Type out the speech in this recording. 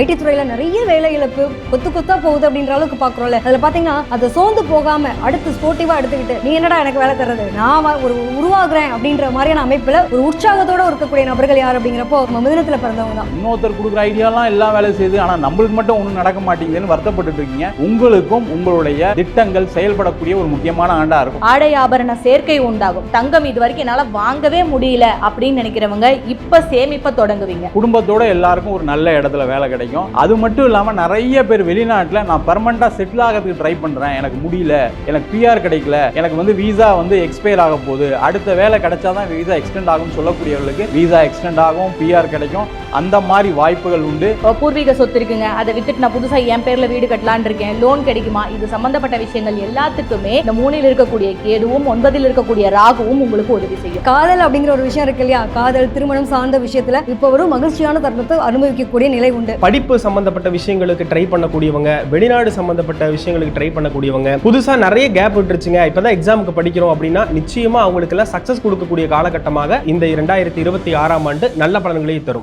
ID துறையில நிறைய வேலை இழப்பு கொத்து கொத்தா போகுது அப்படின்ற அளவுக்கு பாக்குறோம்ல. அதுல பாத்தீங்கன்னா அதை சோர்ந்து போகாம அடுத்து ஸ்போர்ட்டிவா எடுத்துக்கிட்டு நீ என்னடா எனக்கு வேலை தர்றது, நான் ஒரு உருவாகுறேன் அப்படின்ற மாதிரியான அமைப்புல ஒரு உற்சாகத்தோட இருக்கக்கூடிய நபர்கள் யார் அப்படிங்கிறப்போ மிதுனத்துல பிறந்தவங்க தான். இன்னொருத்தர் கொடுக்குற ஐடியாலாம் எல்லாம் வேலை செய்யுது, ஆனா நம்மளுக்கு மட்டும் ஒன்றும் நடக்க மாட்டேங்குதுன்னு வருத்தப்பட்டு இருக்கீங்க. உங்களுக்கும் உங்களுடைய திட்டங்கள் செயல்படக்கூடிய ஒரு முக்கியமான ஆண்டா இருக்கும். ஆடை ஆபரண சேர்க்கை உண்டாகும். தங்கம் இது வரைக்கும் என்னால வாங்கவே முடியல அப்படின்னு நினைக்கிறவங்க இப்ப சேமிப்ப தொடங்குவீங்க. குடும்பத்தோட எல்லாருக்கும் ஒரு நல்ல இடத்துல வேலை கிடைக்கும். அது மட்டும் இல்லாம நிறைய பேர் வெளிநாட்டுல நான் பெர்மனண்டா செட்டில் ஆகிறதுக்கு ட்ரை பண்றேன், எனக்கு முடியல, எனக்கு பிஆர் கிடைக்கல, எனக்கு வீசா எக்ஸ்பயர் ஆக போகுது, அடுத்த வேலை கிடைச்சாதான் வீசா எக்ஸ்டெண்ட் ஆகும் சொல்லக்கூடியவர்களுக்கு வீசா எக்ஸ்டெண்ட் ஆகும், பிஆர் கிடைக்கும். அந்த மாதிரி வாய்ப்புகள் உண்டு. பூர்வீக சொத்து இருக்குங்க, அதை வித்துட்டு நான் புதுசா என் பேர்ல வீடு கட்டலான் இருக்கேன், லோன் கிடைக்குமா, இது சம்பந்தப்பட்ட விஷயங்கள் எல்லாத்துக்குமே இந்த 3ல் இருக்கக்கூடிய கேதுவும் 9ல் இருக்கக்கூடிய ராகுவும் உங்களுக்கு உதவி செய்யும். காதல் அப்படிங்கிற ஒரு விஷயம் இருக்கு இல்லையா, காதல் திருமணம் சார்ந்த விஷயத்துல இப்ப ஒரு மகிழ்ச்சியான தருணத்தை அனுபவிக்கக்கூடிய நிலை உண்டு. படிப்பு சம்பந்தப்பட்ட விஷயங்களுக்கு ட்ரை பண்ணக்கூடியவங்க, வெளிநாடு சம்பந்தப்பட்ட விஷயங்களுக்கு ட்ரை பண்ணக்கூடியவங்க, புதுசா நிறைய கேப் விட்டுருச்சுங்க, இப்பதான் எக்ஸாமுக்கு படிக்கிறோம் அப்படின்னா நிச்சயமா அவங்களுக்கு எல்லாம் சக்சஸ் கொடுக்கக்கூடிய காலகட்டமாக இந்த 2026ஆம் ஆண்டு நல்ல பலன்களை தரும்.